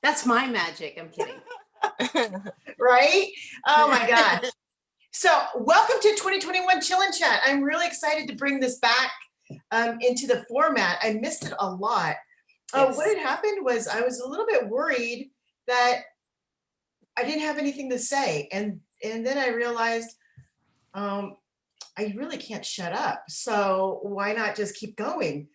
That's my magic. I'm kidding. Right? Oh my gosh. So welcome to 2021 Chill and Chat. I'm really excited to bring this back into the format. I missed it a lot. Yes. What had happened was I was a little bit worried that I didn't have anything to say. And then I realized I really can't shut up. So why not just keep going?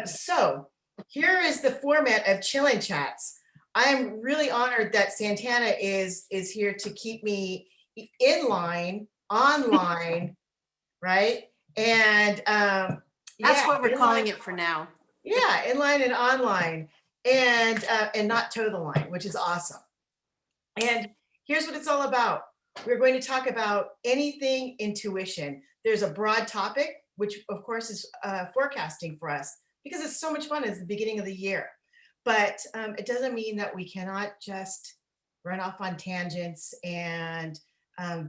So here is the format of Chill and Chats. I'm really honored that Santana is here to keep me in line, online, right? And That's what we're calling it for now. Yeah, inline and online, and not toe the line, which is awesome. And here's what it's all about. We're going to talk about anything intuition. There's a broad topic, which of course is forecasting for us, because it's so much fun. It's the beginning of the year. But it doesn't mean that we cannot just run off on tangents and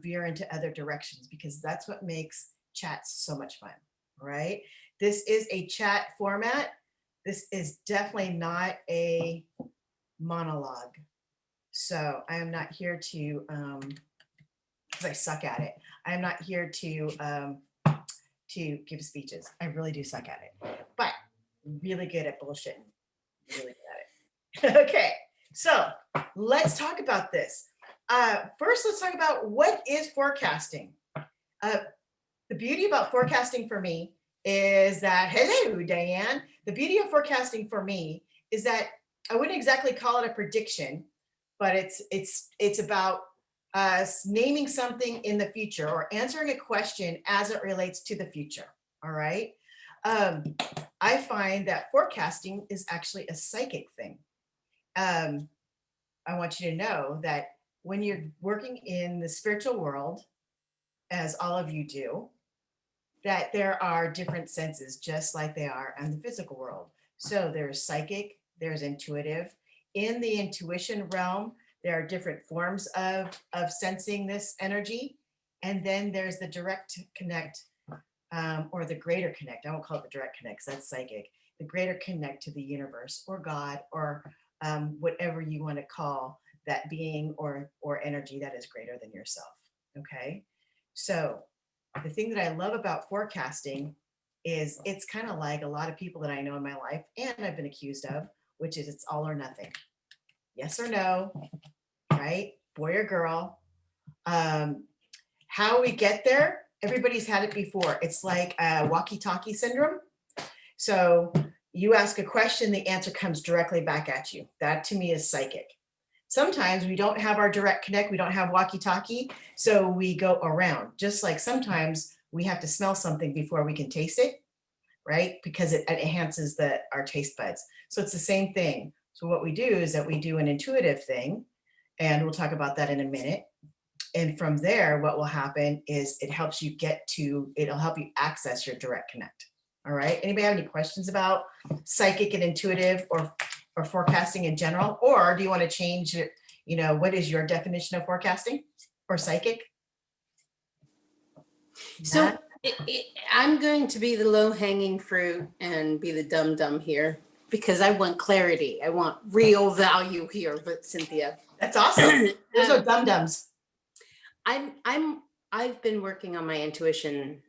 veer into other directions, because that's what makes chats so much fun, right? This is a chat format. This is definitely not a monologue. So I am not here to, because I suck at it. I am not here to give speeches. I really do suck at it, but really good at bullshitting. Really good at it. Okay, so let's talk about this. First, let's talk about what is forecasting. The beauty about forecasting for me is that, hello, Diane. The beauty of forecasting for me is that I wouldn't exactly call it a prediction, but it's about naming something in the future or answering a question as it relates to the future. All right. I find that forecasting is actually a psychic thing. I want you to know that when you're working in the spiritual world, as all of you do, that there are different senses, just like they are in the physical world. So there's psychic, there's intuitive. In the intuition realm, there are different forms of sensing this energy. And then there's the direct connect, or the greater connect. I won't call it the direct connect, because that's psychic. The greater connect to the universe or God, or whatever you want to call that being or energy that is greater than yourself. Okay. So the thing that I love about forecasting is it's kind of like a lot of people that I know in my life and I've been accused of, which is it's all or nothing. Yes or no, right? Boy or girl. How we get there, everybody's had it before. It's like a walkie-talkie syndrome. So you ask a question, the answer comes directly back at you. That to me is psychic. Sometimes we don't have our direct connect, we don't have walkie-talkie, so we go around. Just like sometimes we have to smell something before we can taste it, right? Because it enhances our taste buds. So it's the same thing. So what we do is that we do an intuitive thing, and we'll talk about that in a minute. And from there, what will happen is it'll help you access your direct connect. All right. Anybody have any questions about psychic and intuitive or forecasting in general? Or do you want to change it? You know, what is your definition of forecasting or psychic? So I'm going to be the low-hanging fruit and be the dum-dum here, because I want clarity. I want real value here, but Cynthia. That's awesome. There's no dum-dums. I've been working on my intuition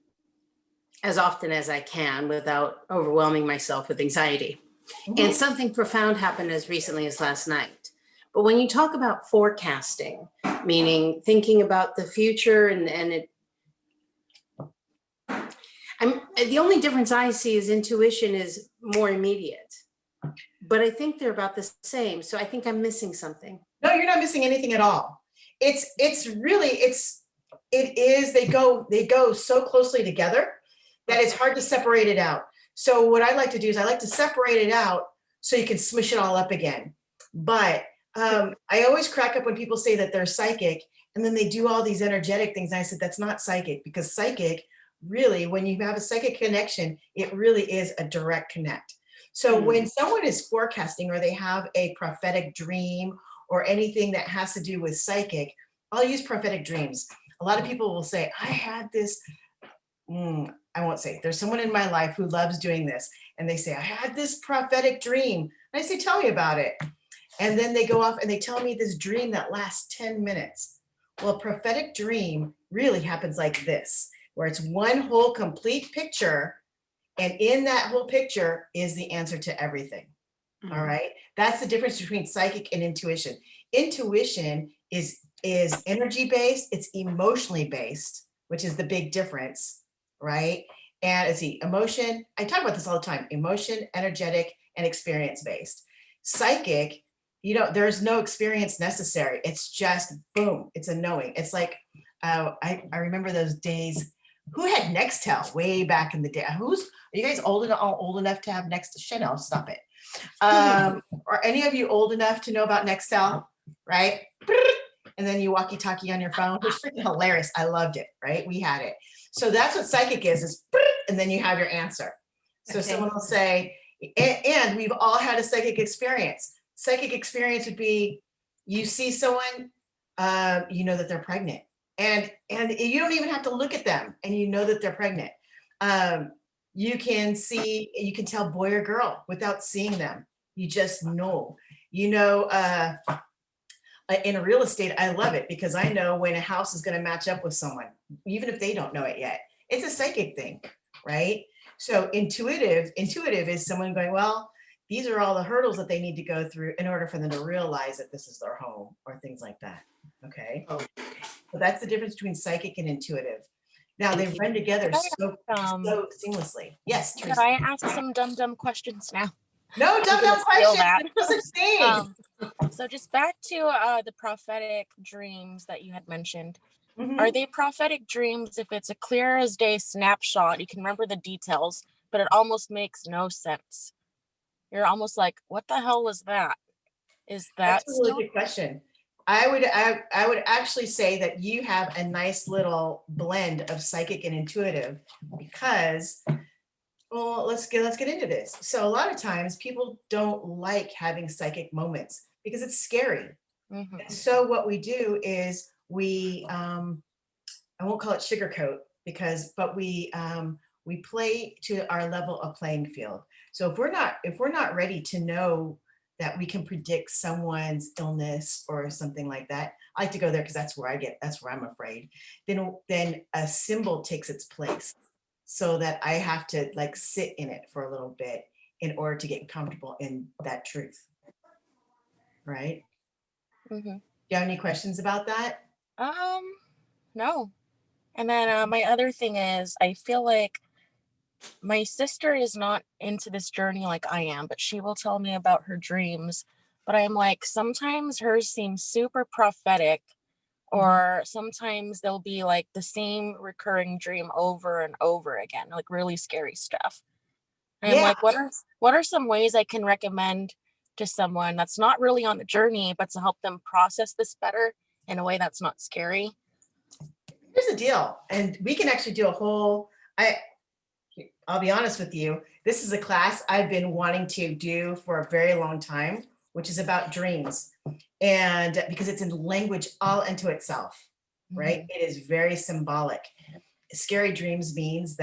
as often as I can without overwhelming myself with anxiety. Mm-hmm. And something profound happened as recently as last night. But when you talk about forecasting, meaning thinking about the future the only difference I see is intuition is more immediate, but I think they're about the same. So I think I'm missing something. No, you're not missing anything at all. They go so closely together that it's hard to separate it out. So what I like to do is I like to separate it out so you can smush it all up again. But I always crack up when people say that they're psychic and then they do all these energetic things. And I said, that's not psychic, because psychic, really, when you have a psychic connection, it really is a direct connect. So when someone is forecasting or they have a prophetic dream or anything that has to do with psychic, I'll use prophetic dreams. A lot of people will say, I had this, I won't say, there's someone in my life who loves doing this. And they say, I had this prophetic dream. And I say, tell me about it. And then they go off and they tell me this dream that lasts 10 minutes. Well, a prophetic dream really happens like this, where it's one whole complete picture. And in that whole picture is the answer to everything. Mm-hmm. All right. That's the difference between psychic and intuition. Intuition is energy based, it's emotionally based, which is the big difference, right? And let's see, emotion, I talk about this all the time, emotion, energetic, and experience based. Psychic, there's no experience necessary. It's just boom, it's a knowing. It's like, I remember those days. Who had Nextel way back in the day? Are you guys old enough to have Nextel? Chanel, stop it. Are any of you old enough to know about Nextel, right? And then you walkie-talkie on your phone. It was freaking hilarious. I loved it, right? We had it. So that's what psychic is and then you have your answer. So Okay. someone will say, and we've all had a psychic experience. Psychic experience would be, you see someone, you know that they're pregnant. And you don't even have to look at them and you know that they're pregnant. You can tell boy or girl without seeing them. You just know. In real estate, I love it because I know when a house is going to match up with someone, even if they don't know it yet. It's a psychic thing, right? So intuitive is someone going, well, these are all the hurdles that they need to go through in order for them to realize that this is their home or things like that. Okay. Oh, So that's the difference between psychic and intuitive. Now they run together so seamlessly. Yes, Could Teresa. I ask some dumb questions now? No dumb gonna steal questions. that. There's no such thing. So just back to the prophetic dreams that you had mentioned. Mhm. Are they prophetic dreams if it's a clear as day snapshot? You can remember the details, but it almost makes no sense. You're almost like, what the hell was that? Is that That's a really still? good question. I would actually say that you have a nice little blend of psychic and intuitive because, well, let's get into this. So a lot of times people don't like having psychic moments because it's scary. Mhm. So what we do is we I won't call it sugarcoat but we play to our level of playing field. So if we're not ready to know that we can predict someone's illness or something like that, I like to go there because that's where I'm afraid. Then a symbol takes its place so that I have to like sit in it for a little bit in order to get comfortable in that truth. Right? Mhm. Do you have any questions about that? No. And then my other thing is, I feel like my sister is not into this journey like I am, but she will tell me about her dreams. But I'm like, sometimes hers seem super prophetic, or sometimes they'll be like the same recurring dream over and over again, like really scary stuff. And I'm Yeah. like, what are some ways I can recommend to someone that's not really on the journey, but to help them process this better in a way that's not scary? Here's the deal, and we can actually do a whole, I'll be honest with you, this is a class I've been wanting to do for a very long time, which is about dreams. And because it's in language all into itself, right? It is very symbolic. Scary dreams means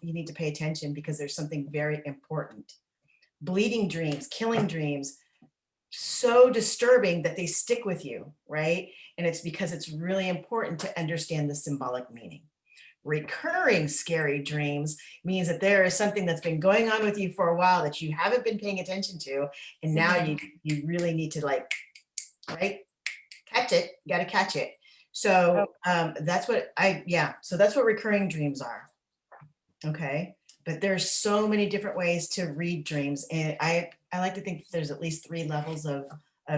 you need to pay attention because there's something very important. Bleeding dreams, killing dreams, so disturbing that they stick with you, right? And it's because it's really important to understand the symbolic meaning. Recurring scary dreams means that there is something that's been going on with you for a while that you haven't been paying attention to, and now you really need to catch it. You got to catch it. So that's what recurring dreams are. Okay, but there's so many different ways to read dreams, and I like to think there's at least 3 levels of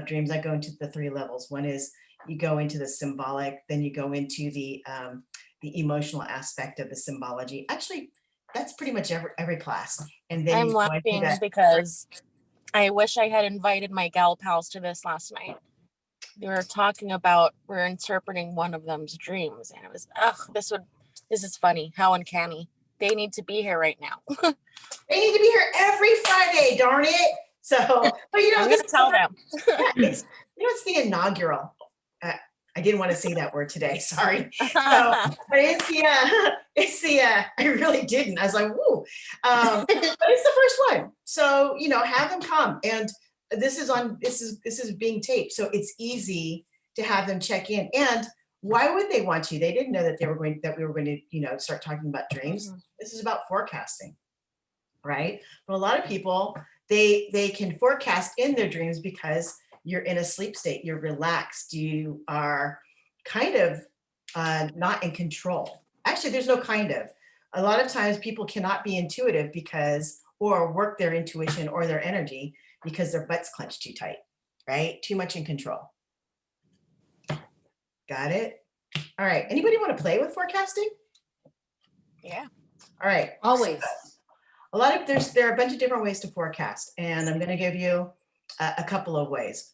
dreams. I go into the 3 levels. One is you go into the symbolic, then you go into the emotional aspect of the symbology. Actually, that's pretty much every class. And then I'm laughing because I wish I had invited my gal pals to this last night. They were talking about we're interpreting one of them's dreams, and it was this is funny. How uncanny. They need to be here right now. They need to be here every Friday, darn it. So, but I'm gonna tell them. It's the inaugural. I didn't want to say that word today. Sorry. So, but I really didn't. I was like, woo. But it's the first one. So, have them come. And this is being taped. So it's easy to have them check in. And why would they want to? They didn't know that we were going to, start talking about dreams. This is about forecasting, right? But a lot of people, they can forecast in their dreams because you're in a sleep state, you're relaxed, you are kind of not in control. Actually, there's no kind of. A lot of times people cannot be intuitive or work their intuition or their energy because their butt's clenched too tight, right? Too much in control. Got it? All right. Anybody want to play with forecasting? Yeah. All right. Always. There are a bunch of different ways to forecast, and I'm going to give you a couple of ways.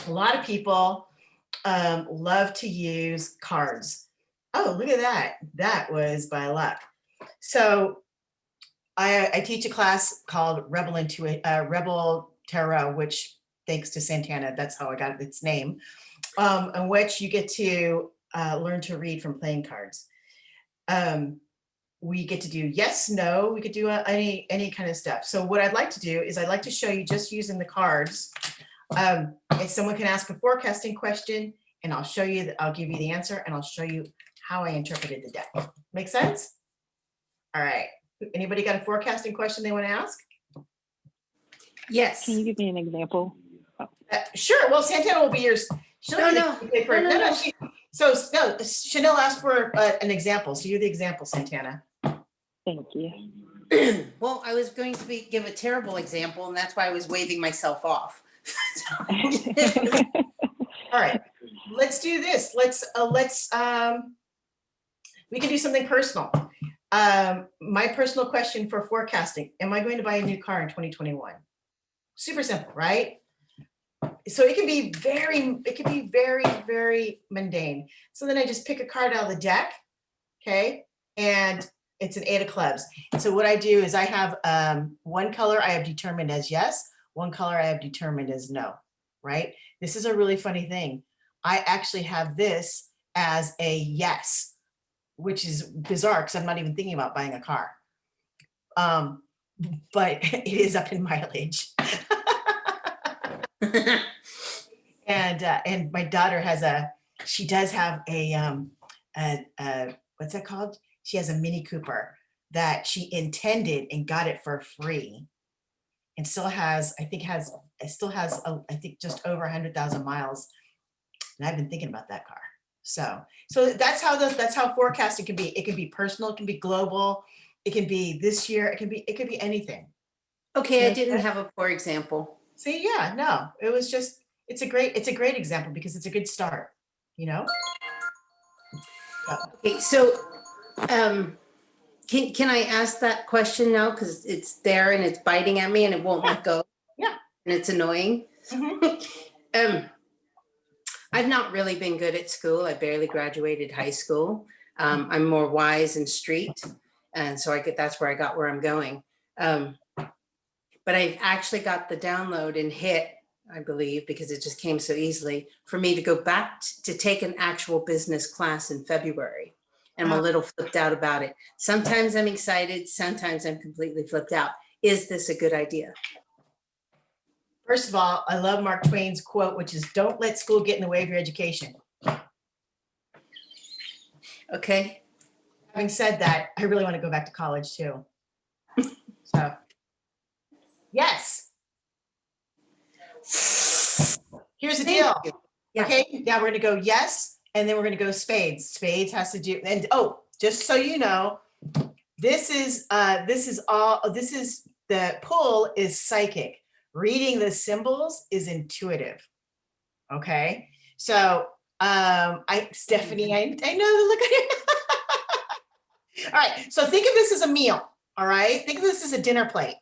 A lot of people love to use cards. Oh, look at that. That was by luck. So I teach a class called Rebel Tarot, which thanks to Santana, that's how I got its name, in which you get to learn to read from playing cards. We get to do yes, no, we could do any kind of stuff. So what I'd like to do is I'd like to show you just using the cards. If someone can ask a forecasting question, and I'll give you the answer, and I'll show you how I interpreted the deck. Make sense? All right. Anybody got a forecasting question they want to ask? Yes. Can you give me an example? Sure. Well, Santana will be yours. No. Chanel asked for an example. So you're the example, Santana. Thank you. Well, I was going to give a terrible example, and that's why I was waving myself off. All right, let's do this. We can do something personal. My personal question for forecasting: am I going to buy a new car in 2021? Super simple, right? So it can be very, very mundane. So then I just pick a card out of the deck, okay? And it's an 8 of clubs. So what I do is I have one color I have determined as yes, one color I have determined as no, right? This is a really funny thing. I actually have this as a yes, which is bizarre because I'm not even thinking about buying a car. But it is up in mileage. And my daughter does have a what's that called? She has a Mini Cooper that she intended and got it for free, and still has just over 100,000 miles. And I've been thinking about that car. So that's how forecasting can be. It can be personal, it can be global, it can be this year, it could be anything. Okay, I didn't have a poor example. See, yeah, no, it was just, it's a great example because it's a good start, Okay, so can I ask that question now? Because it's there and it's biting at me and it won't let go. Yeah. And it's annoying. Mm-hmm. I've not really been good at school. I barely graduated high school. I'm more wise and street. And so that's where I got where I'm going. But I've actually got the download and hit, I believe, because it just came so easily, for me to go back to take an actual business class in February. And I'm a little flipped out about it. Sometimes I'm excited, sometimes I'm completely flipped out. Is this a good idea? First of all, I love Mark Twain's quote, which is, "Don't let school get in the way of your education." Okay. Having said that, I really want to go back to college too. So, yes. Here's the deal. Yeah. Okay, now we're going to go yes, and then we're going to go spades. Spades has to do, and just so you know, the pull is psychic. Reading the symbols is intuitive. Okay, so Stephanie, I know the look at you. All right, so think of this as a meal. All right, think of this as a dinner plate.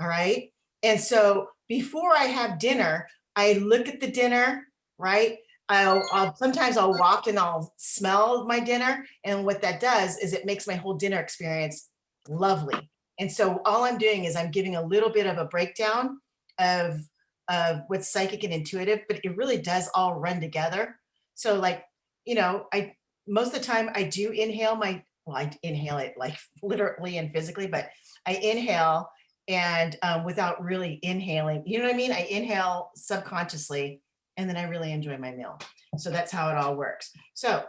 All right, and so before I have dinner, I look at the dinner. Right, sometimes I'll walk and I'll smell my dinner, and what that does is it makes my whole dinner experience lovely. And so all I'm doing is I'm giving a little bit of a breakdown of what's psychic and intuitive, but it really does all run together. So like, most of the time I do inhale I inhale it like literally and physically, but I inhale and without really inhaling, you know what I mean? I inhale subconsciously and then I really enjoy my meal. So that's how it all works. So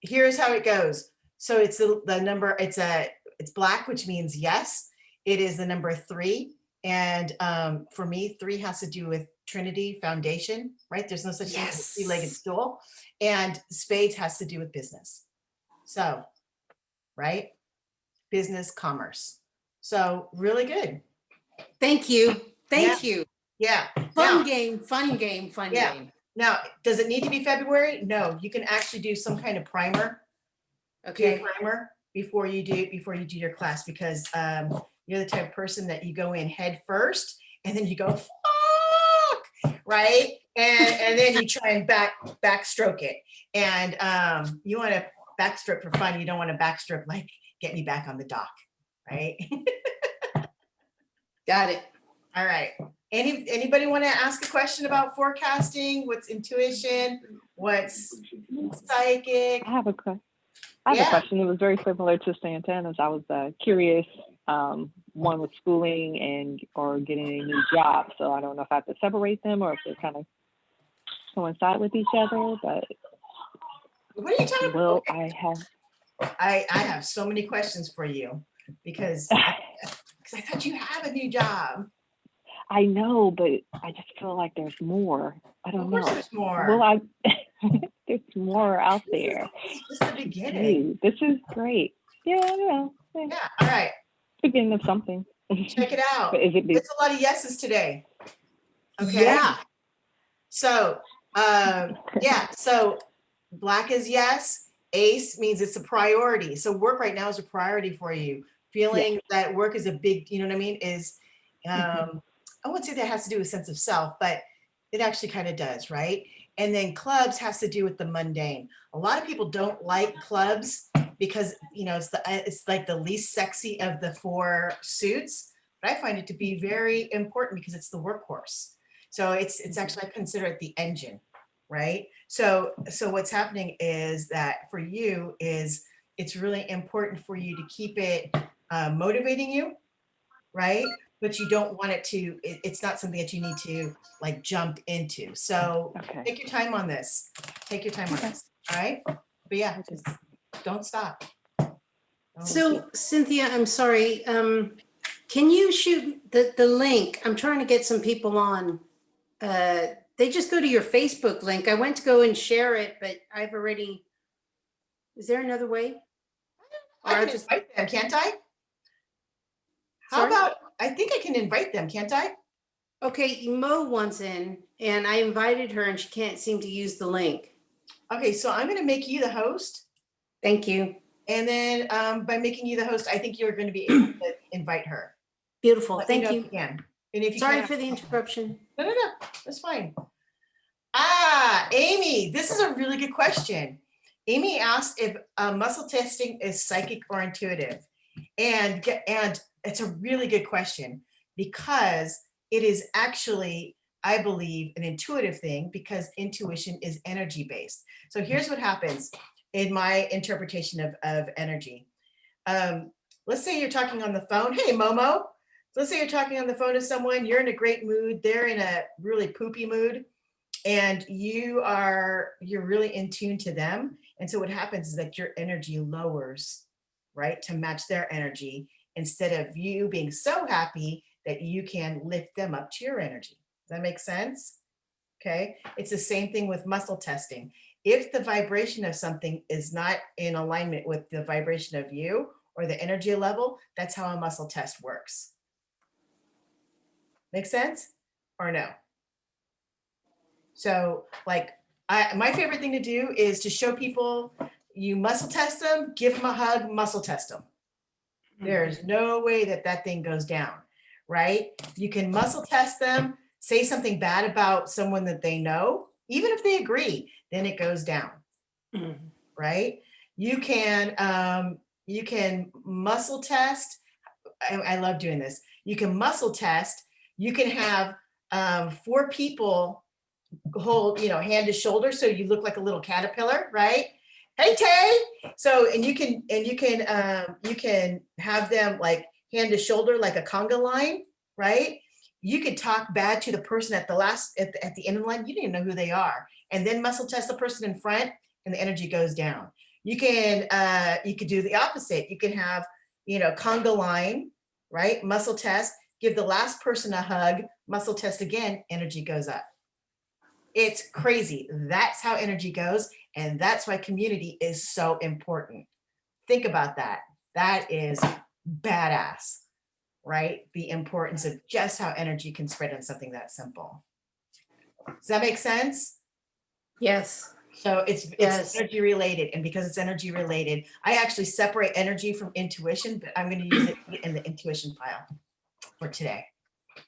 here's how it goes. So it's the number, it's black, which means yes. It is the number 3. And for me, 3 has to do with Trinity Foundation, right? There's no such thing as a three-legged stool. And spades has to do with business. So, right? Business, commerce. So really good. Thank you. Thank you. Yeah. Fun Now, game, fun game, fun Yeah. game. now, does it need to be February? No, you can actually do some kind of primer. Do a Okay. primer before you do your class, because you're the type of person that you go in head first and then you go fuck, right? And then you try and backstroke it. And you want to backstroke for fun. You don't want to backstroke like get me back on the dock, right? Got it. All right. Anybody want to ask a question about forecasting? What's intuition? What's psychic? I have a question. It was very similar to Santana's. I was curious, one with schooling and or getting a new job. So I don't know if I have to separate them or if they kind of coincide with each other. But What are you talking about? I I have so many questions for you because I thought you have a new job. I know, but I just feel like there's more. I don't Of course know. there's more. Well, there's more out there. This is the beginning. Hey, this is great. Yeah. Yeah. All right. Beginning of something. Check it out. But is it There's a lot of yeses today. Okay. Yeah. So, so black is yes. Ace means it's a priority. So work right now is a priority for you. Feeling that work is a big, you know what I mean, is, I wouldn't say that has to do with sense of self, but it actually kind of does, right? And then clubs has to do with the mundane. A lot of people don't like clubs because, it's like the least sexy of the 4 suits, but I find it to be very important because it's the workhorse. So it's actually, I consider it the engine, right? So what's happening is that for you is it's really important for you to keep it motivating you, right? But you don't want it to, it's not something that you need to like jump into. So take your time on this. Take your time on this. All right. But yeah, just don't stop. So Cynthia, I'm sorry. Can you shoot the link? I'm trying to get some people on. They just go to your Facebook link. I went to go and share it, but I've already, is there another way? I can invite them, can't I? How about, I think I can invite them, can't I? Okay, Mo wants in and I invited her and she can't seem to use the link. Okay, so I'm going to make you the host. Thank you. And then by making you the host, I think you're going to be able to invite her. Beautiful. Let me Thank know you. if you can. And if you Sorry can't, for the interruption. No, that's fine. Amy, this is a really good question. Amy asked if muscle testing is psychic or intuitive. And it's a really good question because it is actually, I believe, an intuitive thing because intuition is energy based. So here's what happens in my interpretation of energy. Let's say you're talking on the phone. Hey, Momo. Let's say you're talking on the phone to someone, you're in a great mood, they're in a really poopy mood, and you're really in tune to them. And so what happens is that your energy lowers, right, to match their energy instead of you being so happy that you can lift them up to your energy. Does that make sense? Okay. It's the same thing with muscle testing. If the vibration of something is not in alignment with the vibration of you or the energy level, that's how a muscle test works. Make sense or no? So like my favorite thing to do is to show people, you muscle test them, give them a hug, muscle test them. There's no way that thing goes down, right? You can muscle test them, say something bad about someone that they know, even if they agree, then it goes down, right? You can muscle test. I love doing this. You can muscle test. You can have 4 people hold, hand to shoulder, so you look like a little caterpillar, right? Hey, Tay. So, and you can have them like hand to shoulder, like a conga line, right? You could talk bad to the person at the end of the line. You didn't even know who they are, and then muscle test the person in front, and the energy goes down. You could do the opposite. You can have, conga line, right? Muscle test, give the last person a hug, muscle test again, energy goes up. It's crazy. That's how energy goes. And that's why community is so important. Think about that. That is badass, right? The importance of just how energy can spread on something that simple. Does that make sense? Yes. So it's Yes. energy related. And because it's energy related, I actually separate energy from intuition, but I'm going to use it in the intuition file for today.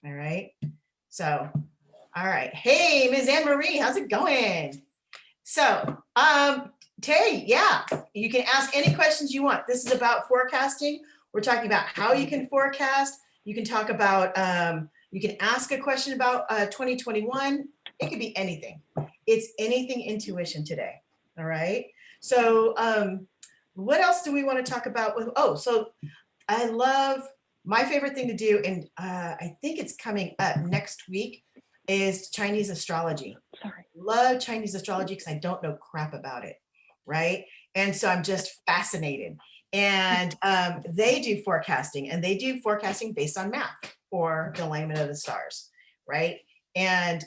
All right. So, all right. Hey, Ms. Anne Marie, how's it going? So, Tay, yeah, you can ask any questions you want. This is about forecasting. We're talking about how you can forecast. You can talk about, you can ask a question about 2021. It could be anything. It's anything intuition today. All right. So, what else do we want to talk about? So I love, my favorite thing to do, and I think it's coming up next week, is Chinese astrology. Sorry. Love Chinese astrology because I don't know crap about it, right? And so I'm just fascinated. And they do forecasting, and they do forecasting based on math or the alignment of the stars, right? And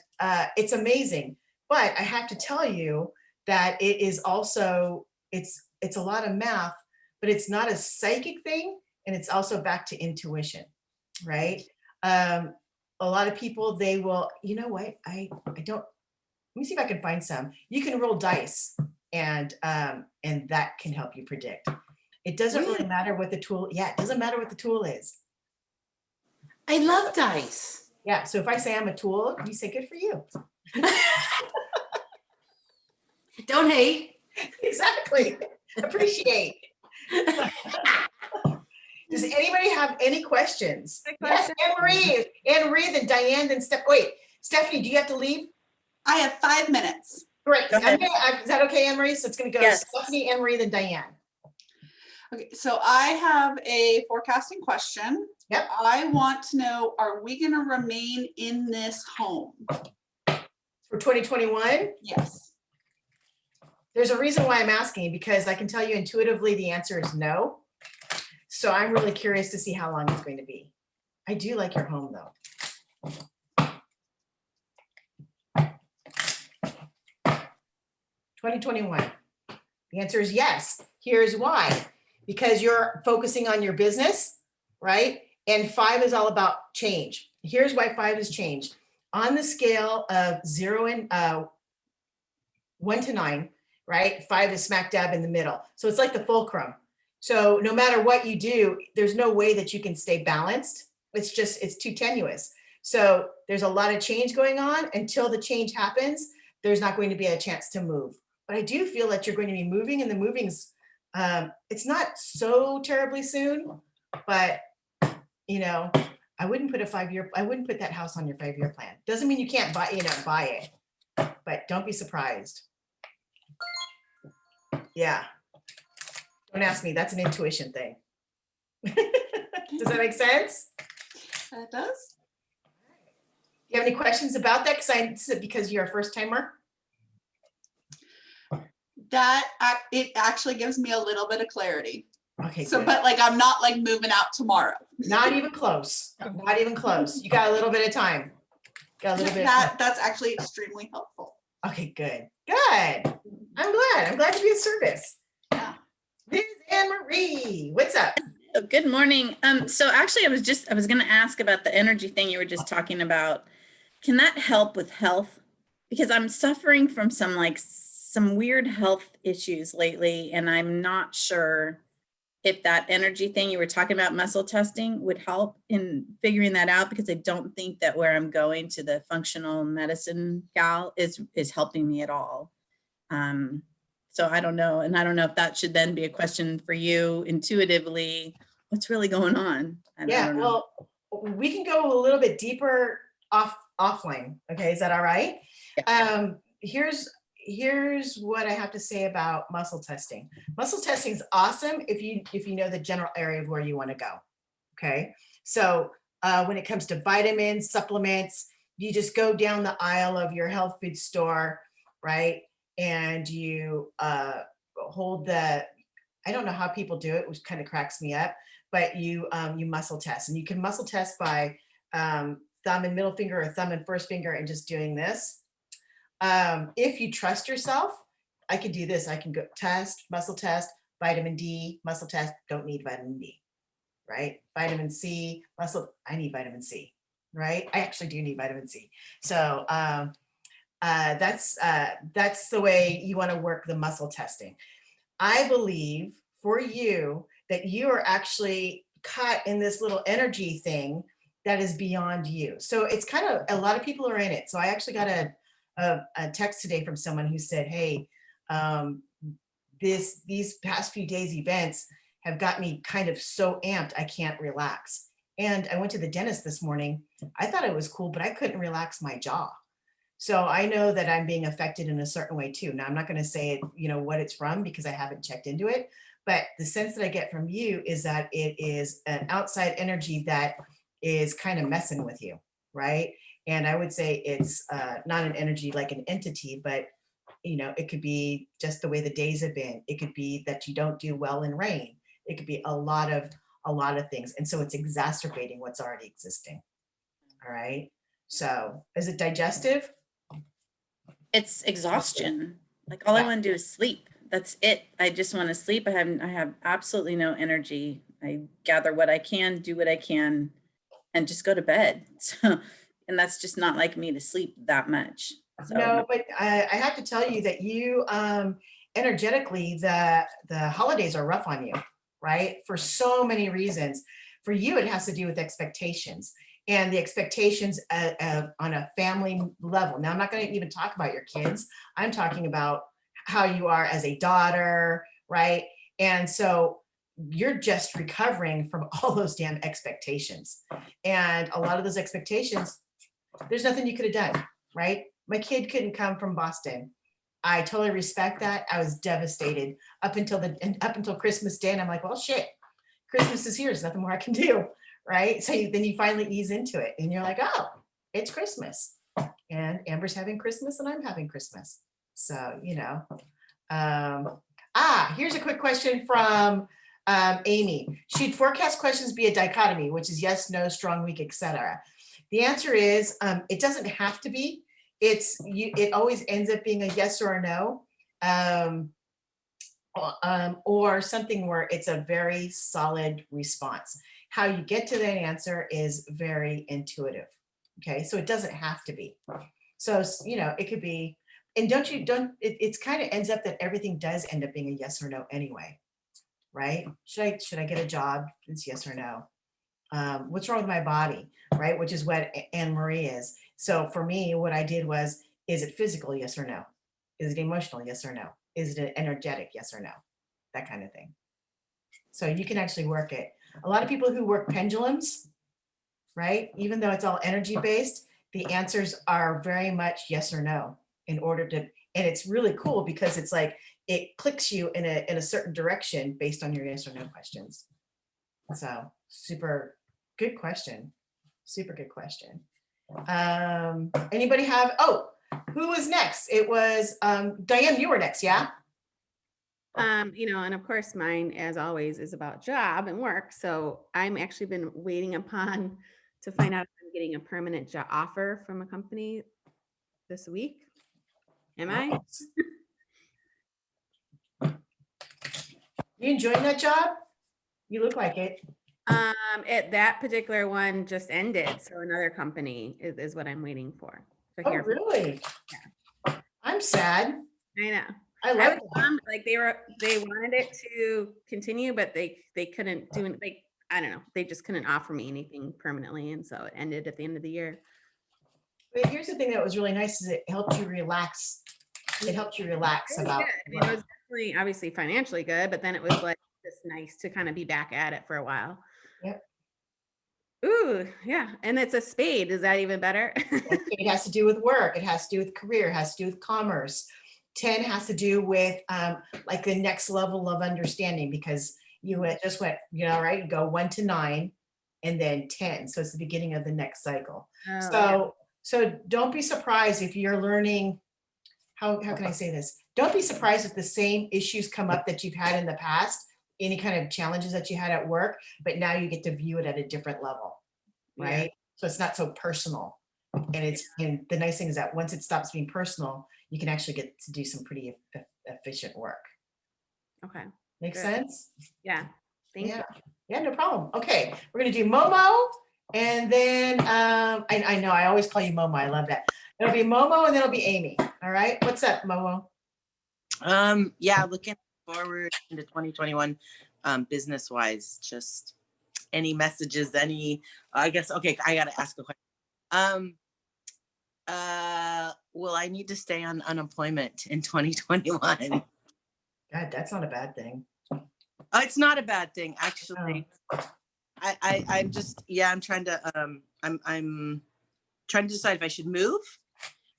it's amazing. But I have to tell you that it is also, it's a lot of math, but it's not a psychic thing. And it's also back to intuition, right? A lot of people, they will, you know what? I don't, let me see if I can find some. You can roll dice, and that can help you predict. It doesn't really matter what the tool, it doesn't matter what the tool is. I love dice. Yeah, so if I say I'm a tool, you say good for you. Don't hate. Exactly. Appreciate. Does anybody have any questions? Yes, Anne-Marie. Anne-Marie, then Diane, then Steph. Wait, Stephanie, do you have to leave? I have 5 minutes. Great. Go ahead. Is that okay, Anne-Marie? So it's going to go Yes. Stephanie, Anne-Marie, then Diane. Okay, so I have a forecasting question. Yep. I want to know, are we going to remain in this home? For 2021, Yes. there's a reason why I'm asking, because I can tell you intuitively the answer is no. So I'm really curious to see how long it's going to be. I do like your home though. 2021. The answer is yes. Here's why. Because you're focusing on your business, right? And 5 is all about change. Here's why 5 is change. On the scale of 1 to 9, right? 5 is smack dab in the middle. So it's like the fulcrum. So no matter what you do, there's no way that you can stay balanced. It's too tenuous. So there's a lot of change going on. Until the change happens, there's not going to be a chance to move. But I do feel that you're going to be moving, and the moving's, it's not so terribly soon, but I wouldn't put I wouldn't put that house on your 5-year plan. Doesn't mean you can't buy it, but don't be surprised. Yeah. Don't ask me, that's an intuition thing. Does that make sense? That does. Do you have any questions about that? Because you're a first timer? It actually gives me a little bit of clarity. Okay, So, good. but like, I'm not like moving out tomorrow. Not even close. Not even close. You got a little bit of time. Got a little bit of time. That's actually extremely helpful. Okay, good. Good. I'm glad to be of service. Yeah. Ms. Anne Marie, what's up? Oh, good morning. So actually I was going to ask about the energy thing you were just talking about. Can that help with health? Because I'm suffering from some weird health issues lately, and I'm not sure if that energy thing you were talking about, muscle testing, would help in figuring that out, because I don't think that where I'm going to the functional medicine gal is helping me at all. So I don't know. And I don't know if that should then be a question for you intuitively. What's really going on? I Yeah, don't know. well, we can go a little bit deeper offline. Okay, is that all right? Here's what I have to say about muscle testing. Muscle testing is awesome if you know the general area of where you want to go. Okay, so when it comes to vitamins, supplements, you just go down the aisle of your health food store, right? And you hold the, I don't know how people do it, which kind of cracks me up, but you muscle test, and you can muscle test by thumb and middle finger or thumb and first finger and just doing this. If you trust yourself, I could do this. I can go test, muscle test, vitamin D, muscle test, don't need vitamin D, right? Vitamin C, muscle, I need vitamin C, right? I actually do need vitamin C. So that's the way you want to work the muscle testing. I believe for you that you are actually caught in this little energy thing that is beyond you. So it's kind of, a lot of people are in it. So I actually got a text today from someone who said, hey, these past few days events have got me kind of so amped I can't relax. And I went to the dentist this morning. I thought it was cool, but I couldn't relax my jaw. So I know that I'm being affected in a certain way too. Now I'm not going to say, what it's from because I haven't checked into it, but the sense that I get from you is that it is an outside energy that is kind of messing with you, right? And I would say it's not an energy like an entity, but it could be just the way the days have been. It could be that you don't do well in rain. It could be a lot of things. And so it's exacerbating what's already existing. All right. So is it digestive? It's exhaustion. Like all I Yeah. want to do is sleep. That's it. I just want to sleep. I have absolutely no energy. I gather what I can, do what I can, and just go to bed. So, and that's just not like me to sleep that much. So No, but I have to tell you that you energetically, the holidays are rough on you, right? For so many reasons. For you, it has to do with expectations. And the expectations on a family level. Now, I'm not going to even talk about your kids. I'm talking about how you are as a daughter, right? And so you're just recovering from all those damn expectations. And a lot of those expectations, there's nothing you could have done, right? My kid couldn't come from Boston. I totally respect that. I was devastated up until Christmas Day. And I'm like, well, shit, Christmas is here. There's nothing more I can do. Right. So then you finally ease into it and you're like, oh, it's Christmas and Amber's having Christmas and I'm having Christmas. So, here's a quick question from Amy. Should forecast questions be a dichotomy, which is yes, no, strong, weak, etc.? The answer is it doesn't have to be. It always ends up being a yes or a no. Or something where it's a very solid response. How you get to that answer is very intuitive. Okay, so it doesn't have to be. So, it could be, and it's kind of ends up that everything does end up being a yes or no anyway, right? Should I get a job? It's yes or no. What's wrong with my body, right? Which is what Anne Marie is. So for me, what I did was, is it physical? Yes or no? Is it emotional? Yes or no? Is it energetic? Yes or no? That kind of thing. So you can actually work it. A lot of people who work pendulums, right? Even though it's all energy based, the answers are very much yes or no and it's really cool because it's like, it clicks you in a certain direction based on your yes or no questions. So super good question. Super good question. Anybody have, who was next? It was Diane, you were next, yeah? And of course mine, as always, is about job and work. So I'm actually been waiting upon to find out if I'm getting a permanent job offer from a company this week. Am I? You enjoying that job? You look like it. That particular one just ended. So another company is what I'm waiting for. Oh, really? Yeah. I'm sad. I know. I I like was bummed, like they wanted it to continue, but they couldn't do it. I don't know. They just couldn't offer me anything permanently. And so it ended at the end of the year. But here's the thing that was really nice is it helped you relax. It helped you relax Really about. good. I mean, it was definitely obviously financially good, but then it was like just nice to kind of be back at it for a while. Yep. Ooh, yeah. And it's a spade. Is that even better? It has to do with work. It has to do with career. It has to do with commerce. 10 has to do with like the next level of understanding, because just went, right? You go 1 to 9 and then 10. So it's the beginning of the next cycle. Oh, So don't be surprised if you're learning, how can I say this? Don't be surprised if the same issues come up that you've had in the past, any kind of challenges that you had at work, but now you get to view it at a different level, yeah. right? So it's not so personal. And the nice thing is that once it stops being personal, you can actually get to do some pretty efficient work. Okay. Make Good. sense? Yeah. Thank you. Yeah, no problem. Okay, we're gonna do Momo, and then I know I always call you Momo. I love that. It'll be Momo, and then it'll be Amy. All right. What's up, Momo? Yeah, looking forward into 2021, business wise, just any messages, I guess, okay, I gotta ask a question. Will I need to stay on unemployment in 2021? God, that's not a bad thing. It's not a bad thing, actually. I'm just, I'm trying to, I'm trying to decide if I should move,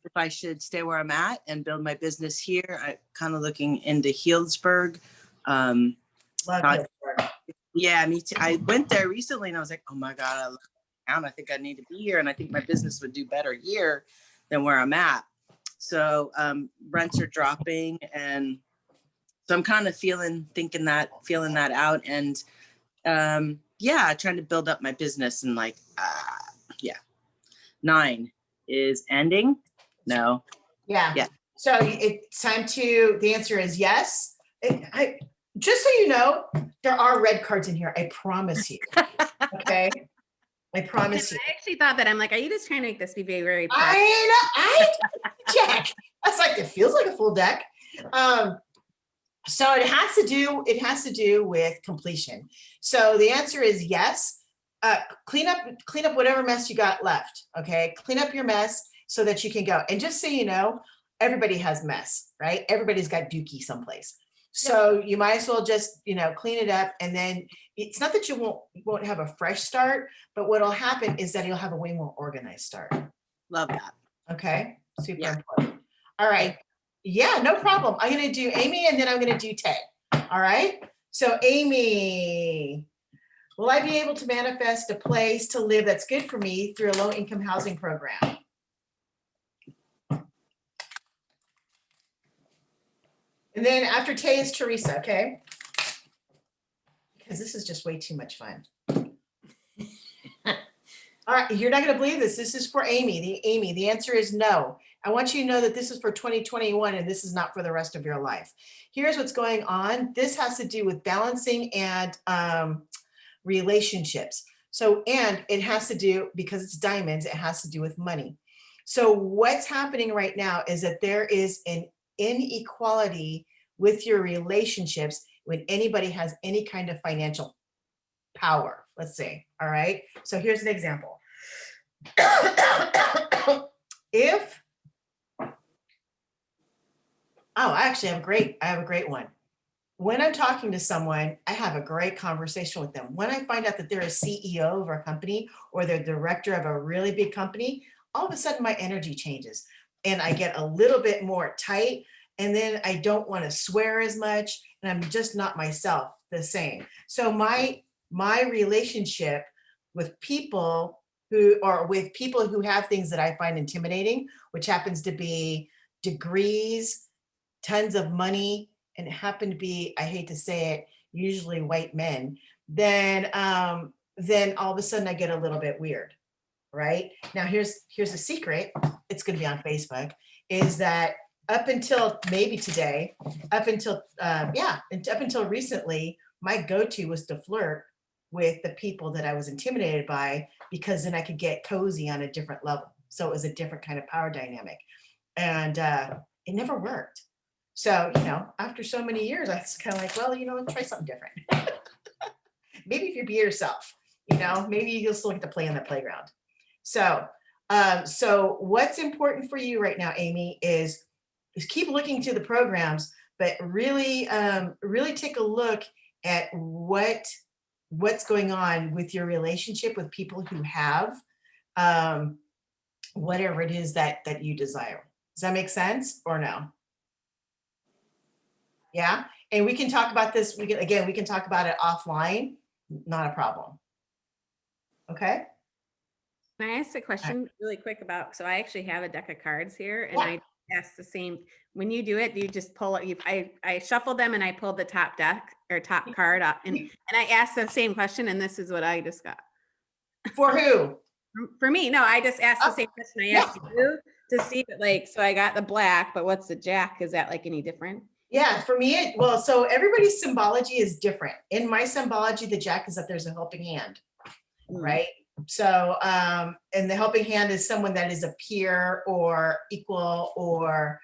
if I should stay where I'm at and build my business here. I'm kind of looking into Healdsburg. Love Healdsburg. Yeah, me too. I went there recently and I was like, oh my God, I love the town. I think I need to be here. And I think my business would do better here than where I'm at. So rents are dropping. And so I'm kind of feeling that out. And trying to build up my business, and 9 is ending. No. Yeah. So it's time the answer is yes. Just so you know, there are red cards in here. I promise you. Okay. I promise you. I actually thought that. I'm like, are you just trying to make this be very, very I check. That's like, it feels like a full deck. So it has to do with completion. So the answer is yes. Clean up whatever mess you got left. Okay. Clean up your mess so that you can go. And just so you know, everybody has mess, right? Everybody's got dookie someplace. So you might as well just, clean it up. And then it's not that you won't have a fresh start, but what'll happen is that you'll have a way more organized start. Love that. Okay. Super Yeah. important. All right. Yeah, no problem. I'm going to do Amy and then I'm going to do Ted. All right. So Amy, will I be able to manifest a place to live that's good for me through a low income housing program? And then after Tay is Teresa, okay? Because this is just way too much fun. All right, you're not going to believe this. This is for Amy. The answer is no. I want you to know that this is for 2021 and this is not for the rest of your life. Here's what's going on. This has to do with balancing and relationships. So, and it has to do, because it's diamonds, it has to do with money. So what's happening right now is that there is an inequality with your relationships when anybody has any kind of financial power, let's say. All right. So here's an example. I actually have a great one. When I'm talking to someone, I have a great conversation with them. When I find out that they're a CEO of a company or they're director of a really big company, all of a sudden my energy changes and I get a little bit more tight, and then I don't want to swear as much, and I'm just not myself the same. So my relationship with people who have things that I find intimidating, which happens to be degrees, tons of money, and it happened to be, I hate to say it, usually white men, then all of a sudden I get a little bit weird, right? Now here's a secret, it's gonna be on Facebook, is that up until maybe today, up until recently, my go-to was to flirt with the people that I was intimidated by, because then I could get cozy on a different level. So it was a different kind of power dynamic. And it never worked. So, after so many years, I was kind of like, well, try something different. Maybe if you be yourself, maybe you'll still get to play on the playground. So what's important for you right now, Amy, is keep looking to the programs, but really take a look at what what's going on with your relationship with people who have whatever it is that you desire. Does that make sense or no? Yeah, and we can talk about this. We can talk about it offline. Not a problem. Okay. Can I ask a question really quick about, so I actually have a deck of cards here and Yeah. I ask the same, when you do it, do you just pull it, I shuffle them and I pulled the top deck or top card up and I asked the same question and this is what I just got. For who? For me, no, I just asked the Oh, same question I yeah. asked you to see it like, so I got the black, but what's the jack? Is that like any different? Yeah, for me, so everybody's symbology is different. In my symbology, the jack is that there's a helping hand, right? So, and the helping hand is someone that is a peer or equal or,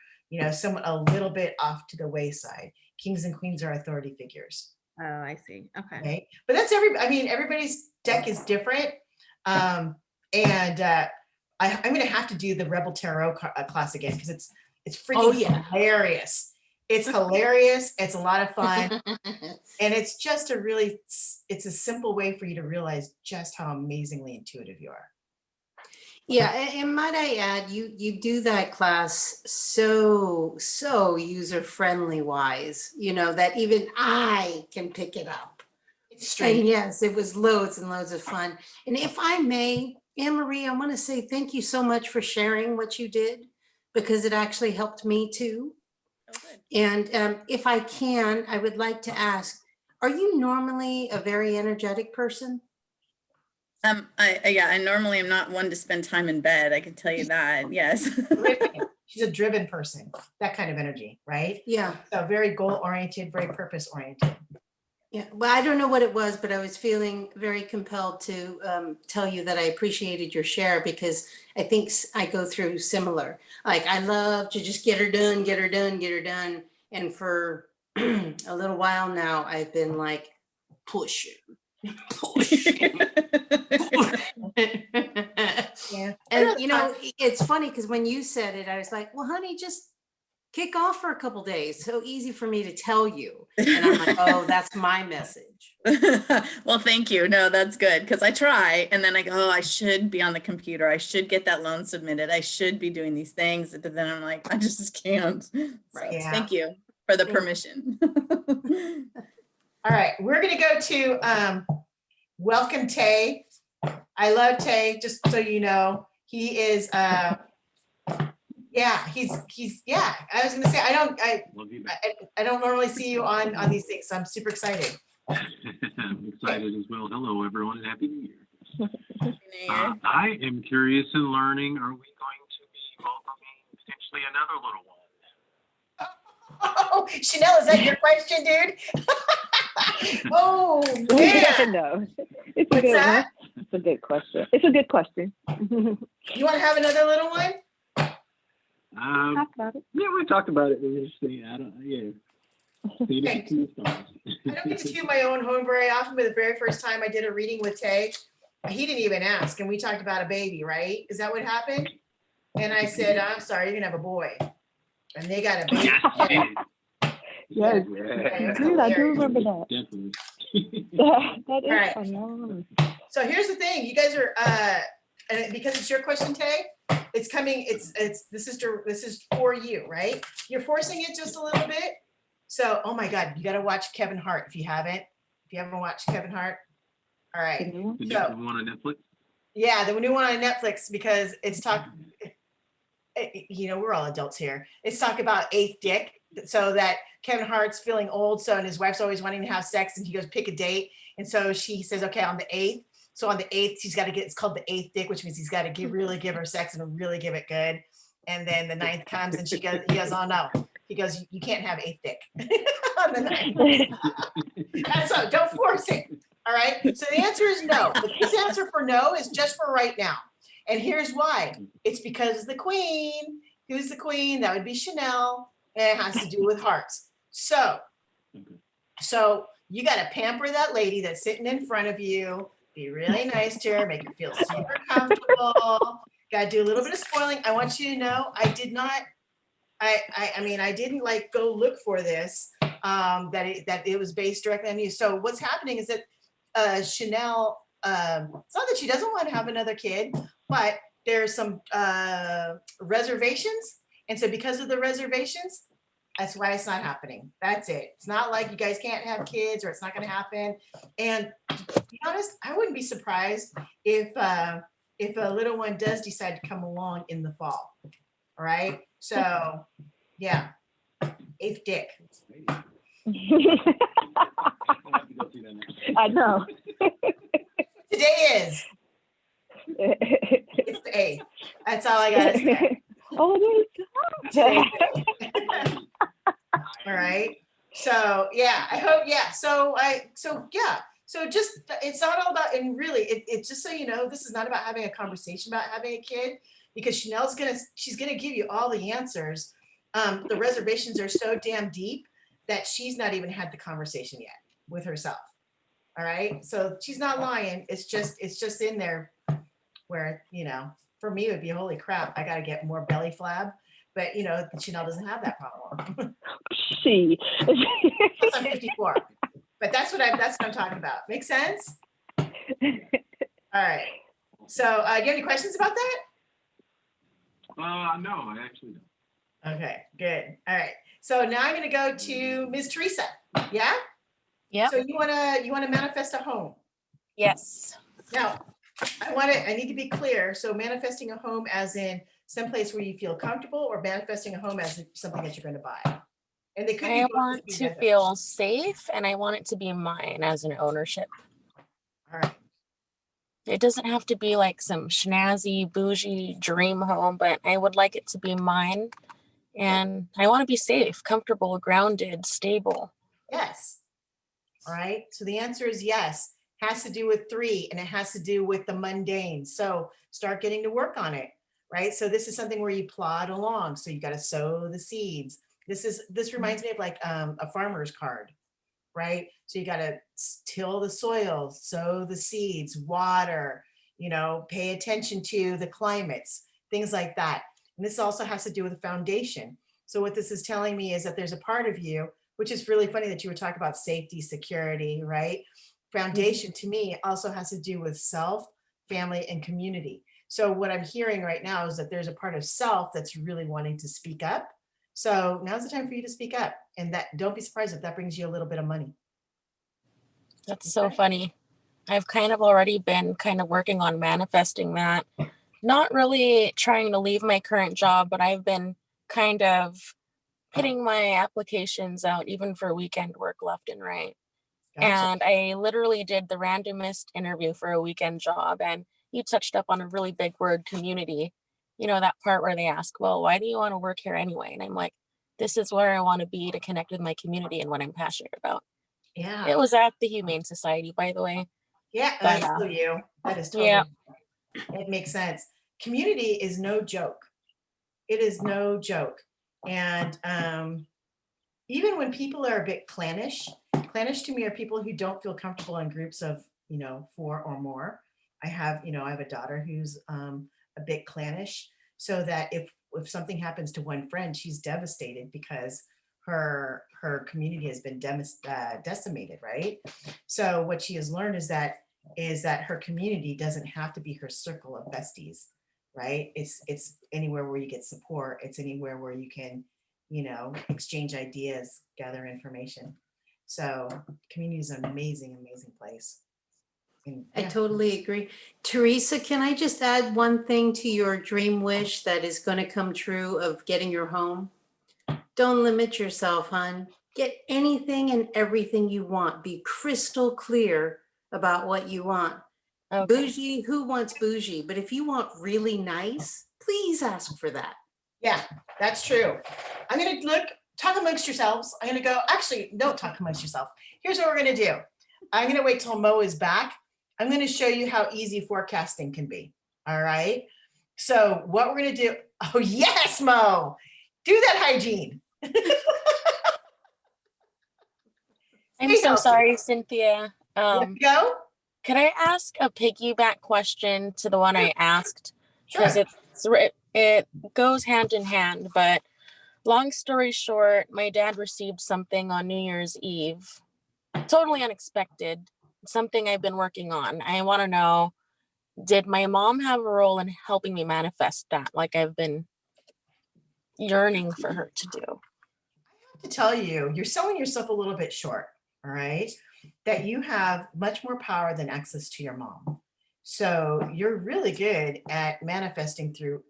someone a little bit off to the wayside. Kings and queens are authority figures. Oh, I see. Okay. Okay. But that's everybody's deck is different. I'm going to have to do the Rebel Tarot class again because it's freaking Oh, yeah. hilarious. It's hilarious. It's a lot of fun. And it's just it's a simple way for you to realize just how amazingly intuitive you are. Yeah, and might I add, you do that class so user-friendly wise, that even I can pick it up. It's straight. And yes, it was loads and loads of fun. And if I may, Anne Marie, I want to say thank you so much for sharing what you did because it actually helped me too. Oh, good. And if I can, I would like to ask, are you normally a very energetic person? I normally am not one to spend time in bed. I can tell you that. Yes. She's a driven person, that kind of energy, right? Yeah. So very goal-oriented, very purpose-oriented. Yeah, well, I don't know what it was, but I was feeling very compelled to tell you that I appreciated your share because I think I go through similar. Like I love to just get her done, get her done, get her done. And for a little while now, I've been like pushing. Yeah. And it's funny because when you said it, I was like, well, honey, just kick off for a couple days. So easy for me to tell you. And I'm like, oh, that's my message. Well, thank you. No, that's good because I try and then I go, oh, I should be on the computer. I should get that loan submitted. I should be doing these things. But then I'm like, I just can't. So, Yeah. Thank you for the permission. All right, we're gonna go to welcome Tay. I love Tay, just so you know. He is he's I was gonna say I don't normally see you on these things, so I'm super excited. I'm excited as well. Hello, everyone, and Happy New Year. Happy New Year. I am curious in learning, are we going to be welcoming potentially another little one? Oh, Chanel, is that your question, dude? Oh, Yeah. man. No, it's a What's good that? one. It's a good question. It's a good question. You want to have another little one? Talk about it. Yeah, we talked about it. We just say, I don't Okay. I don't get to toot my own horn very often, but the very first time I did a reading with Tay, he didn't even ask, and we talked about a baby, right? Is that what happened? And I said, I'm sorry, you're gonna have a boy. And they got a baby. Yes. Yeah. Dude, I do remember that. Definitely. That is Right. phenomenal. So here's the thing, you guys are, and because it's your question, Tay, it's coming, this is for you, right? You're forcing it just a little bit. So, oh my God, you gotta watch Kevin Hart if you haven't watched Kevin Hart. All right. The So- new one on Netflix? Yeah, the new one on Netflix because it's we're all adults here. It's talk about eighth dick. So that Kevin Hart's feeling old, so and his wife's always wanting to have sex, and he goes pick a date, and so she says, okay, on the 8th. So on the 8th, he's got to get. It's called the eighth dick, which means he's got to really give her sex and really give it good. And then the 9th comes, and he goes, oh no. He goes, you can't have eighth dick on the 9th. So don't force it. All right. So the answer is no. But his answer for no is just for right now. And here's why. It's because the queen. Who's the queen? That would be Chanel. And it has to do with hearts. So you got to pamper that lady that's sitting in front of you. Be really nice to her. Make her feel super comfortable. Got to do a little bit of spoiling. I want you to know I did not. I didn't like go look for this. That it was based directly on you. So what's happening is that Chanel, it's not that she doesn't want to have another kid, but there's some reservations. And so because of the reservations, that's why it's not happening. That's it. It's not like you guys can't have kids or it's not going to happen. And to be honest, I wouldn't be surprised if a little one does decide to come along in the fall. All right. So yeah, 8th dick. I know. Today is. It's the 8th. That's all I gotta say. Oh, Today. All right. So yeah, I hope, yeah. So yeah. So just, it's not all about, and really, it's just so you know, this is not about having a conversation about having a kid, because she's gonna give you all the answers. The reservations are so damn deep that she's not even had the conversation yet with herself. All right. So she's not lying. It's just in there where, you know, for me, it would be, holy crap, I got to get more belly flab. But, you know, Chanel doesn't have that problem. she. I'm 54. But that's what I'm talking about. Make sense? All right. So do you have any questions about that? No, I actually don't. Okay, good. All right. So now I'm going to go to Ms. Teresa. Yeah? Yep. So you want to manifest a home. Yes. Now, I need to be clear. So manifesting a home as in someplace where you feel comfortable, or manifesting a home as something that you're going to buy. And they could be I both want to together. feel safe, and I want it to be mine as an ownership. All right. It doesn't have to be like some snazzy, bougie dream home, but I would like it to be mine. And I want to be safe, comfortable, grounded, stable. Yes. All right. So the answer is yes. Has to do with 3, and it has to do with the mundane. So start getting to work on it. Right. So this is something where you plod along. So you got to sow the seeds. This reminds me of like a farmer's card. Right. So you got to till the soil, sow the seeds, water, you know, pay attention to the climates, things like that. And this also has to do with the foundation. So what this is telling me is that there's a part of you, which is really funny that you were talking about safety, security, right? Foundation to me also has to do with self, family, and community. So what I'm hearing right now is that there's a part of self that's really wanting to speak up. So now's the time for you to speak up, and that, don't be surprised if that brings you a little bit of money. That's so funny. I've kind of already been kind of working on manifesting that. Not really trying to leave my current job, but I've been kind of putting my applications out even for weekend work left and right. Gotcha. And I literally did the randomest interview for a weekend job, and you touched up on a really big word, community. You know, that part where they ask, well, why do you want to work here anyway? And I'm like, this is where I want to be to connect with my community and what I'm passionate about. Yeah. It was at the Humane Society, by the way. Yeah, But, I feel you. That is totally, yeah. It makes sense. Community is no joke. It is no joke. And even when people are a bit clannish to me are people who don't feel comfortable in groups of, you know, 4 or more. I have a daughter who's a bit clannish, so that if something happens to one friend, she's devastated because her community has been decimated, right? So what she has learned is that her community doesn't have to be her circle of besties, right? It's anywhere where you get support. It's anywhere where you can, you know, exchange ideas, gather information. So community is an amazing, amazing place. And, I yeah. totally agree. Teresa, can I just add one thing to your dream wish that is going to come true of getting your home? Don't limit yourself, hon. Get anything and everything you want. Be crystal clear about what you want. Okay. Bougie, who wants bougie? But if you want really nice, please ask for that. Yeah, that's true. I'm going to talk amongst yourselves. I'm going to go, actually, don't talk amongst yourself. Here's what we're going to do. I'm going to wait till Mo is back. I'm going to show you how easy forecasting can be. All right. So what we're going to do. Oh, yes, Mo. Do that hygiene. I'm Stay so healthy. sorry, Cynthia. Let's go. Could I ask a piggyback question to the one I asked? Sure. Because it goes hand in hand, but long story short, my dad received something on New Year's Eve, totally unexpected, something I've been working on. I want to know, did my mom have a role in helping me manifest that? Like I've been yearning for her to do. To tell you, you're selling yourself a little bit short, all right? That you have much more power than access to your mom. So you're really good at manifesting through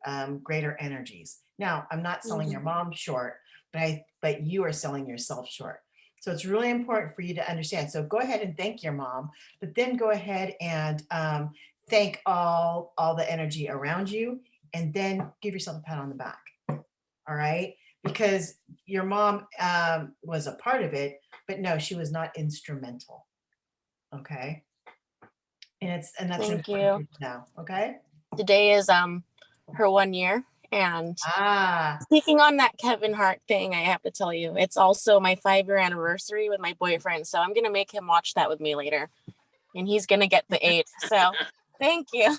greater energies. Now, I'm not selling your mom short, but you are selling yourself short. So it's really important for you to understand. So go ahead and thank your mom, but then go ahead and thank all the energy around you, and then give yourself a pat on the back. All right, because your mom was a part of it, but no, she was not instrumental. Okay, and that's Thank important you. now. Okay. Today is her 1 year. And speaking on that Kevin Hart thing, I have to tell you, it's also my 5-year anniversary with my boyfriend. So I'm gonna make him watch that with me later, and he's gonna get the 8. So thank you.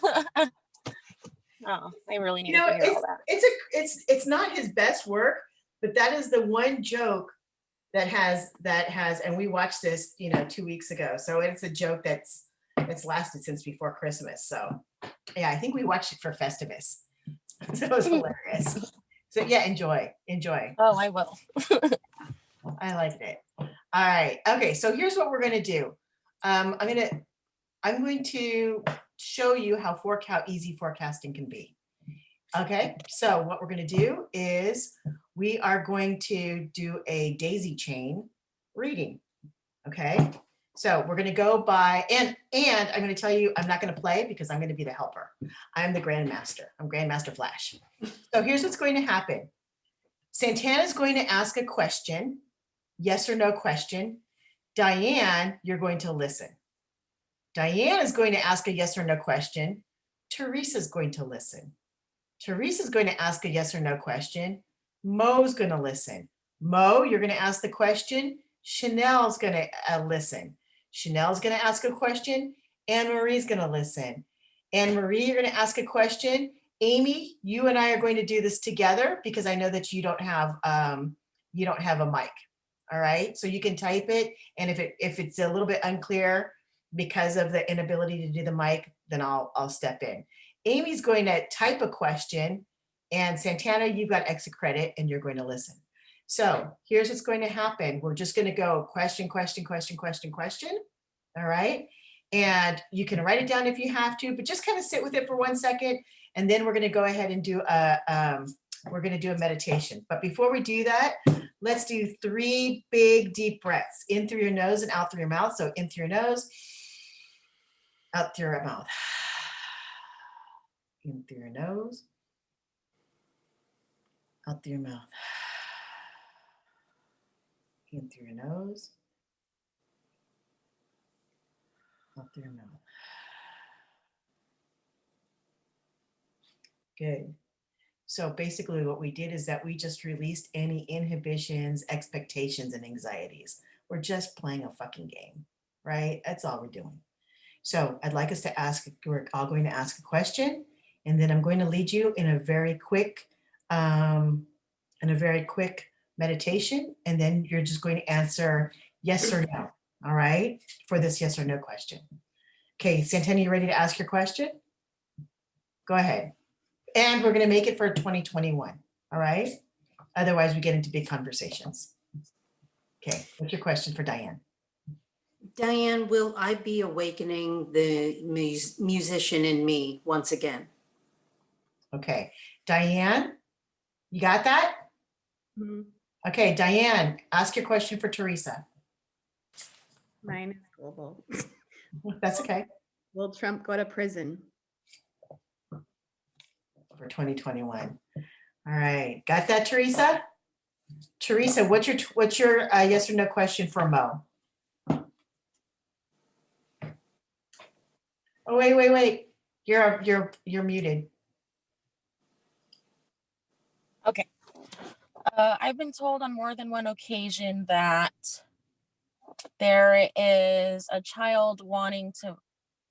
Oh, I really need to hear all that. It's not his best work, but that is the one joke that has, and we watched this, 2 weeks ago. So it's a joke that's lasted since before Christmas. So yeah, I think we watched it for Festivus. So it was hilarious. So yeah, enjoy. Oh, I will. I liked it. All right. Okay. So here's what we're gonna do. I'm going to show you how easy forecasting can be. Okay. So what we're gonna do is we are going to do a daisy chain reading. Okay. So we're gonna go by, and I'm gonna tell you, I'm not gonna play because I'm gonna be the helper. I'm the Grandmaster. I'm Grandmaster Flash. So here's what's going to happen. Santana is going to ask a question, yes or no question. Diane, you're going to listen. Diane is going to ask a yes or no question. Teresa's going to listen. Teresa's going to ask a yes or no question. Mo's going to listen. Mo, you're going to ask the question. Chanel's going to listen. Chanel's going to ask a question. Anne Marie's going to listen. Anne Marie, you're going to ask a question. Amy, you and I are going to do this together because I know that you don't have a mic. All right, so you can type it, and if it's a little bit unclear because of the inability to do the mic, then I'll step in. Amy's going to type a question, and Santana, you've got extra credit, and you're going to listen. So here's what's going to happen. We're just going to go question, question, question, question, question. All right. And you can write it down if you have to, but just kind of sit with it for 1 second. And then we're going to go ahead and do a meditation. But before we do that, let's do 3 big deep breaths in through your nose and out through your mouth. So in through your nose, out through your mouth. In through your nose, out through your mouth. In through your nose, out through your mouth. Good. So basically what we did is that we just released any inhibitions, expectations, and anxieties. We're just playing a fucking game, right? That's all we're doing. So I'd like us to we're all going to ask a question, and then I'm going to lead you in a very quick meditation, and then you're just going to answer yes or no, all right, for this yes or no question. Okay, Santana, you ready to ask your question? Go ahead. And we're going to make it for 2021, all right? Otherwise, we get into big conversations. Okay, what's your question for Diane? Diane, will I be awakening the musician in me once again? Okay, Diane, you got that? Mhm. Okay, Diane, ask your question for Teresa. Mine is global. That's okay. Will Trump go to prison? For 2021. All right, got that, Teresa? Teresa, what's your yes or no question for Mo? Oh, wait. You're muted. Okay. I've been told on more than one occasion that there is a child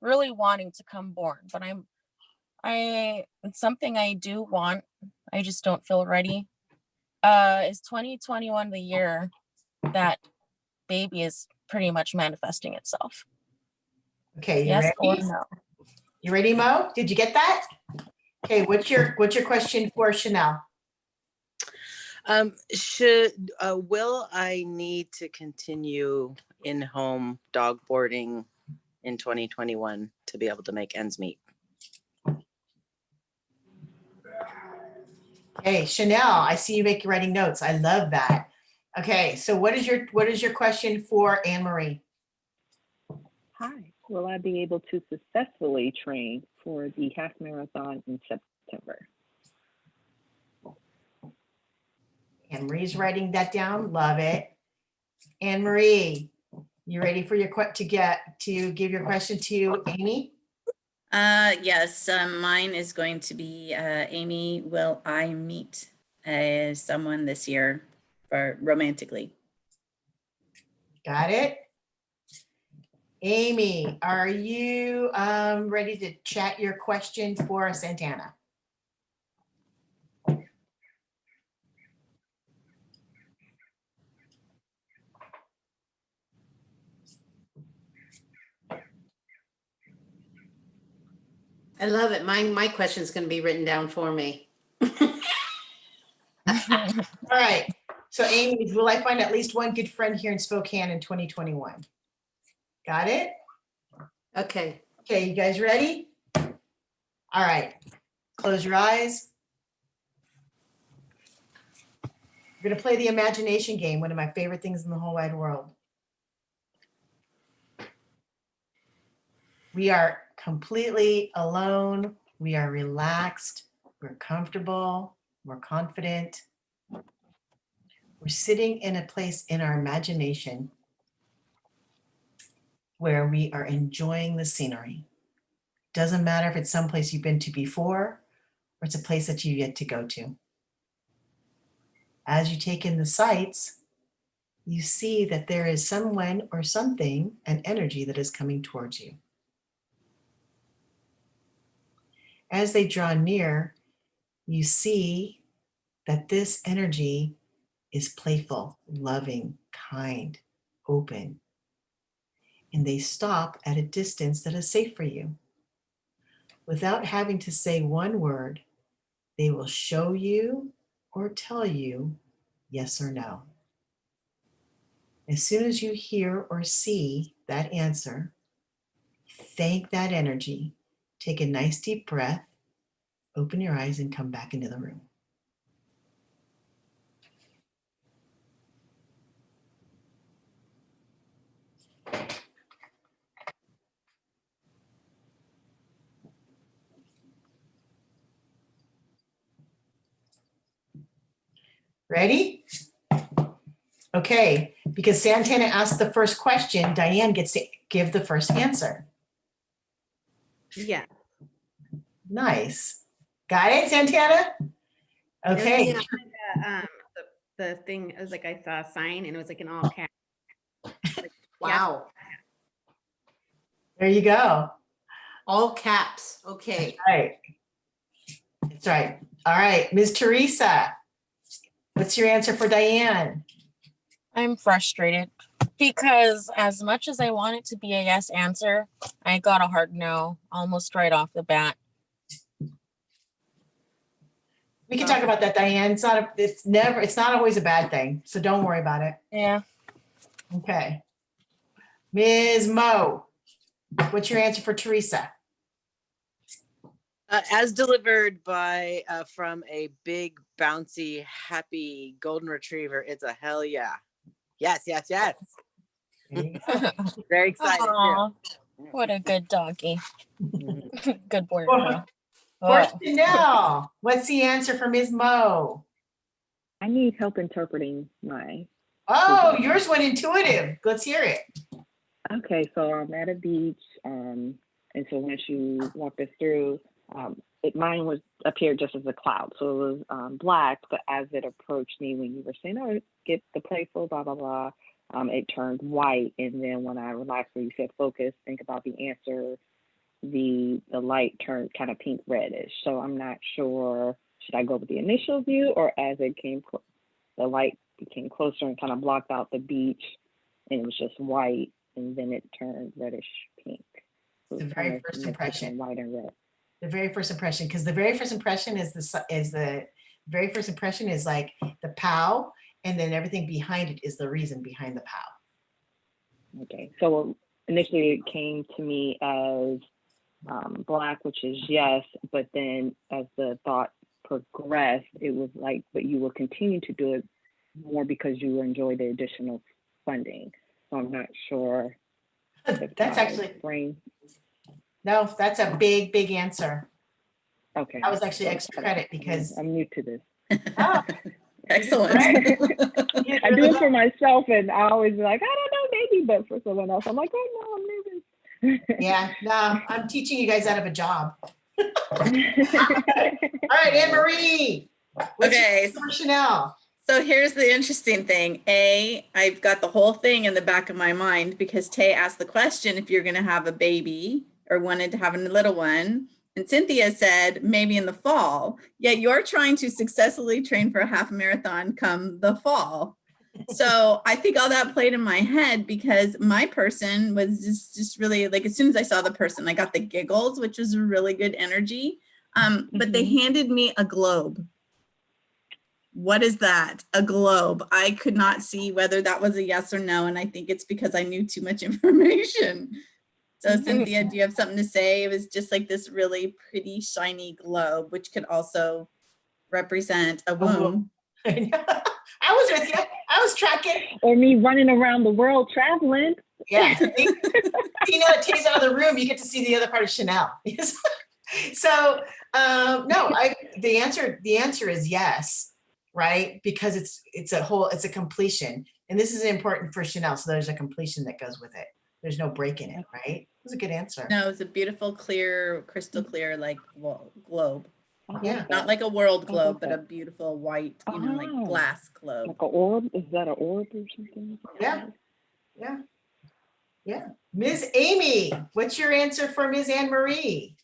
really wanting to come born, but it's something I do want. I just don't feel ready. Is 2021 the year that baby is pretty much manifesting itself? Okay, you Yes or ready? no? You ready, Mo? Did you get that? Okay, what's your question for Chanel? Will I need to continue in-home dog boarding in 2021 to be able to make ends meet? Hey, Chanel, I see you writing notes. I love that. Okay, so what is your question for Anne Marie? Hi. Will I be able to successfully train for the half marathon in September? Anne Marie's writing that down. Love it. Anne Marie, you ready for your to give your question to Amy? Yes, mine is going to be, Amy, will I meet someone this year for romantically? Got it. Amy, are you ready to chat your question for Santana? I love it. My question is going to be written down for me. All right. So Amy, will I find at least one good friend here in Spokane in 2021? Got it? Okay. Okay, you guys ready? All right. Close your eyes. We're going to play the imagination game, one of my favorite things in the whole wide world. We are completely alone. We are relaxed. We're comfortable. We're confident. We're sitting in a place in our imagination where we are enjoying the scenery. Doesn't matter if it's someplace you've been to before or it's a place that you've yet to go to. As you take in the sights, you see that there is someone or something, an energy that is coming towards you. As they draw near, you see that this energy is playful, loving, kind, open. And they stop at a distance that is safe for you. Without having to say one word, they will show you or tell you yes or no. As soon as you hear or see that answer, thank that energy. Take a nice deep breath, open your eyes, and come back into the room. Ready? Okay, because Santana asked the first question, Diane gets to give the first answer. Yeah. Nice. Got it, Santana? Okay. It was like, the thing, it was like I saw a sign and it was like in all caps. Like, Wow. There you go. All caps. Okay. All right. That's right. All right, Ms. Teresa, what's your answer for Diane? I'm frustrated because as much as I want it to be a yes answer, I got a hard no almost right off the bat. We can talk about that, Diane. It's not always a bad thing, so don't worry about it. Yeah. Okay. Ms. Mo, what's your answer for Teresa? As delivered by from a big, bouncy, happy golden retriever, it's a hell yeah. Yes, yes, yes. Very excited Aw, too. what a good doggy. Good boy. For Oh. Chanel, what's the answer for Ms. Mo? I need help interpreting my. Oh, yours went intuitive. Let's hear it. Okay, so I'm at a beach, and so once you walked us through, mine appeared just as a cloud, so it was black. But as it approached me, when you were saying, "Oh, get the playful," blah blah blah, it turned white. And then when I relaxed, where you said focus, think about the answer, the light turned kind of pink reddish. So I'm not sure, should I go with the initial view, or as it came, the light became closer and kind of blocked out the beach, and it was just white, and then it turned reddish pink. So The it's very kind of first mixed impression. between white and red. The very first impression, because the very first impression is the very first impression is like the pow, and then everything behind it is the reason behind the pow. Okay, so initially it came to me as black, which is yes, but then as the thought progressed, it was like, but you will continue to do it more because you enjoy the additional funding. So I'm not sure. if That's my actually, brain. no, that's a big, big answer. Okay. That was actually extra credit because I'm new to this. oh, Excellent. you I do it for myself, and I always be like, I don't know, maybe, but for someone else, I'm like, oh no, I'm nervous. yeah, no, I'm teaching you guys out of a job. All right, Anne Marie. What's your Okay, answer for Chanel? so here's the interesting thing. I've got the whole thing in the back of my mind because Tay asked the question if you're going to have a baby or wanted to have a little one. And Cynthia said maybe in the fall, yet you're trying to successfully train for a half marathon come the fall. So I think all that played in my head because my person was just really like, as soon as I saw the person, I got the giggles, which was really good energy. But they handed me a globe. What is that? A globe. I could not see whether that was a yes or no. And I think it's because I knew too much information. So Cynthia, do you have something to say? It was just like this really pretty shiny globe, which could also represent a womb. I was with you. I was tracking. Or me running around the world traveling. Yeah. You know, it takes out of the room. You get to see the other part of Chanel. So no, the answer is yes, right? Because it's a completion. And this is important for Chanel. So there's a completion that goes with it. There's no break in it, right? It was a good answer. No, it's a beautiful, clear, crystal clear, like globe. Yeah. Not like a world I globe, love but that. a beautiful white, like Oh. glass globe. Like an orb? Is that an orb or something? Yeah. Yeah. Yeah. Ms. Amy, what's your answer for Ms. Anne Marie?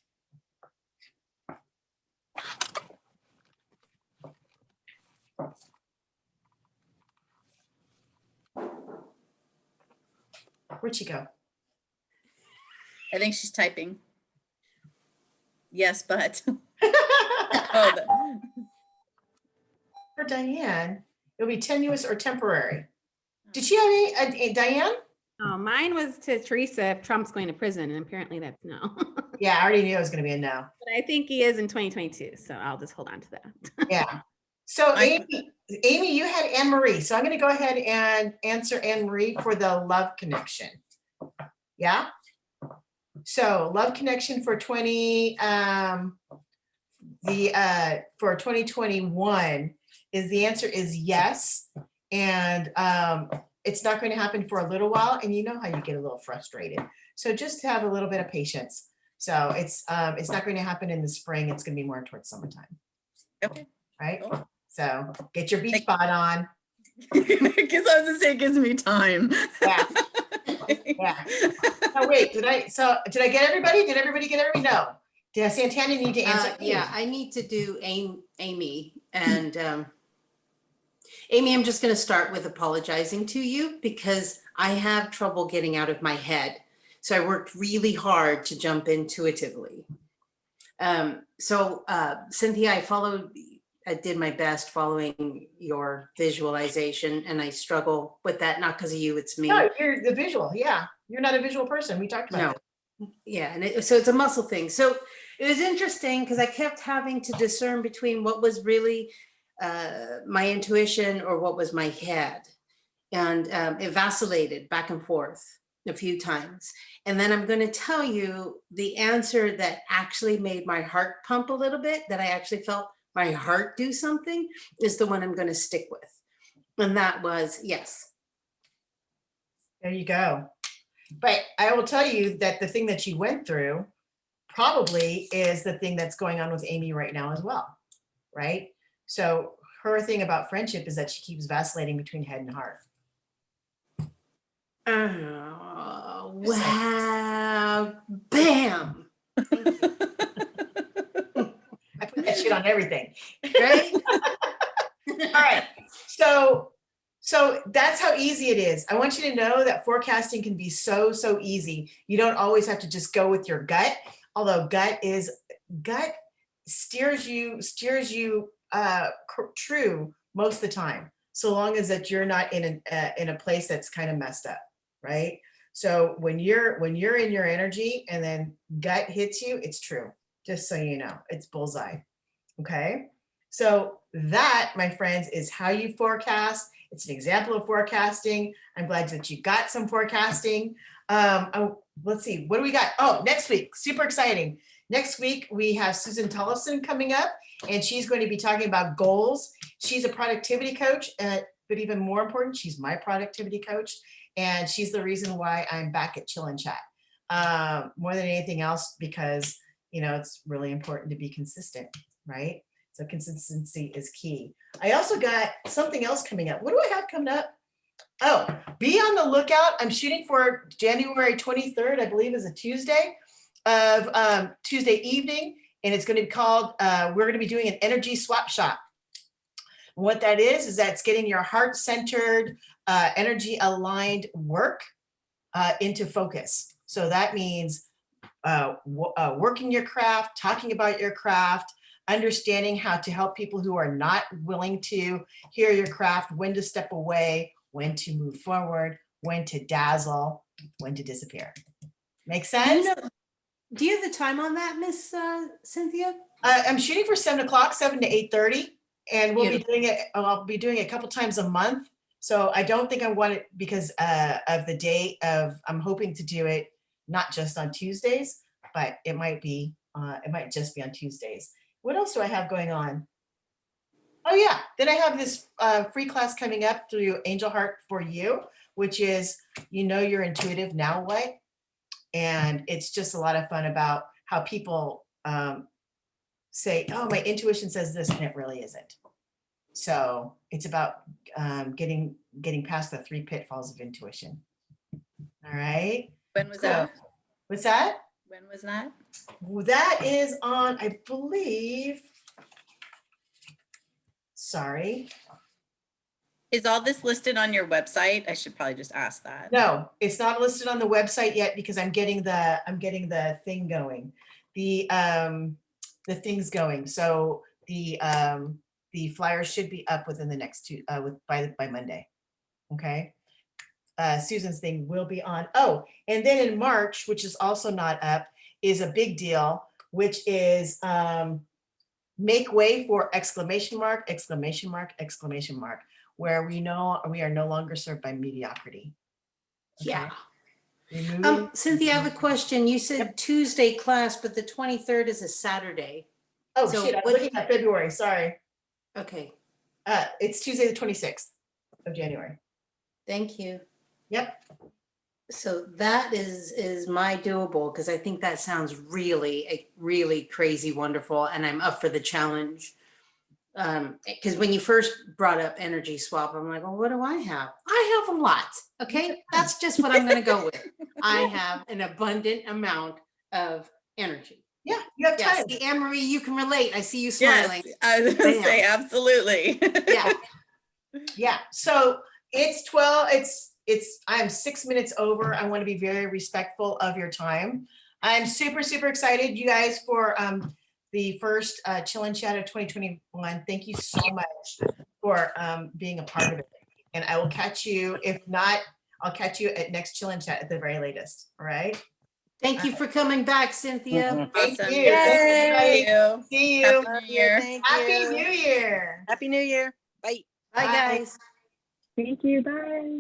Where'd she go? I think she's typing. Yes, but. Oh, For Diane, it'll be tenuous or temporary. Did she have any, Diane? Oh, mine was to Teresa if Trump's going to prison, and apparently that's no. Yeah, I already knew it was gonna be a no. But I think he is in 2022, so I'll just hold on to that. Yeah. So Amy, you had Anne Marie. So I'm gonna go ahead and answer Anne Marie for the love connection. Yeah? So love connection for 2021 is the answer is yes. And it's not going to happen for a little while. And you know how you get a little frustrated. So just have a little bit of patience. So it's not going to happen in the spring. It's going to be more towards summertime. okay. Right? Cool. So get your beach bod on. Because I was gonna say it gives me time. Yeah. Yeah. Oh, wait, did I get everybody? Did everybody get everybody? No. Did Santana need to answer? Yeah, I need to do Amy. And Amy, I'm just going to start with apologizing to you because I have trouble getting out of my head. So I worked really hard to jump intuitively. Cynthia, I did my best following your visualization and I struggle with that, not because of you, it's me. No, you're the visual. Yeah. You're not a visual person. We talked about No. Yeah, and so it's a muscle thing. So it was interesting because I kept having to discern between what was really my intuition or what was my head. And it vacillated back and forth a few times. And then I'm going to tell you the answer that actually made my heart pump a little bit, that I actually felt my heart do something, is the one I'm going to stick with. And that was yes. There you go. But I will tell you that the thing that you went through probably is the thing that's going on with Amy right now as well, right? So her thing about friendship is that she keeps vacillating between head and heart. Oh, wow. Bam. I put that shit on everything. Right? All right. So So that's how easy it is. I want you to know that forecasting can be so, so easy. You don't always have to just go with your gut, although gut steers you true most of the time, so long as that you're not in a place that's kind of messed up, right? So when you're in your energy and then gut hits you, it's true. Just so you know, it's bullseye. Okay. So that, my friends, is how you forecast. It's an example of forecasting. I'm glad that you got some forecasting. Let's see, what do we got? Oh, next week, super exciting. Next week, we have Susan Tollefson coming up, and she's going to be talking about goals. She's a productivity coach, but even more important, she's my productivity coach. And she's the reason why I'm back at Chill and Chat. More than anything else, because, it's really important to be consistent, right? So consistency is key. I also got something else coming up. What do I have coming up? Oh, be on the lookout. I'm shooting for January 23rd, I believe is a Tuesday evening. And it's going to be called, we're going to be doing an energy swap shop. And what that is that's getting your heart-centered, energy aligned work into focus. So that means working your craft, talking about your craft, understanding how to help people who are not willing to hear your craft, when to step away, when to move forward, when to dazzle, when to disappear. Make sense? Do you have the time on that, Miss Cynthia? I'm shooting for 7 o'clock, 7 to 8:30, and we'll Beautiful. be doing it. I'll be doing it a couple times a month. So I don't think I want it because of the date of, I'm hoping to do it not just on Tuesdays, but it might just be on Tuesdays. What else do I have going on? Oh yeah, then I have this free class coming up through Angel Heart for You, which is, you're intuitive, now what? And it's just a lot of fun about how people say, oh, my intuition says this, and it really isn't. So it's about getting past the 3 pitfalls of intuition. All right. When was Cool. that? What's that? When was that? Well, that is on, I believe. Sorry. Is all this listed on your website? I should probably just ask that. No, it's not listed on the website yet because I'm getting the thing going. The thing's going. So the flyers should be up within the next by Monday. Okay. Susan's thing will be on. Oh, and then in March, which is also not up, is a big deal, which is make way for exclamation mark, exclamation mark, exclamation mark, where we know we are no longer served by mediocrity. Okay? Yeah. Removing- Cynthia, I have a question. You said Tuesday class, but the 23rd is a Saturday. Oh, so shit, I'm what- looking at February, sorry. Okay, It's Tuesday, the 26th of January. thank you. Yep. So that is my doable, because I think that sounds really crazy wonderful, and I'm up for the challenge. Because when you first brought up energy swap, I'm like, well, what do I have? I have a lot. Okay, that's just what I'm going to go with. I have an abundant amount of energy. Yeah, you have Yes, time. Anne-Marie, you can relate. I see you Yes, smiling. I was gonna Bam. say absolutely. Yeah. Yeah, so it's 12, I'm 6 minutes over. I want to be very respectful of your time. I'm super excited, you guys, for the first Chill and Chat of 2021. Thank you so much for being a part of it. And I will catch you, if not, I'll catch you at next Chill and Chat at the very latest, all right? Thank you for coming back, Cynthia. Thank Awesome. you. Thank Thanks, you. everybody. See you. Happy New Year. Thank Happy you. New Year. Happy New Year. Bye. Bye, Bye. guys. Thank you. Bye.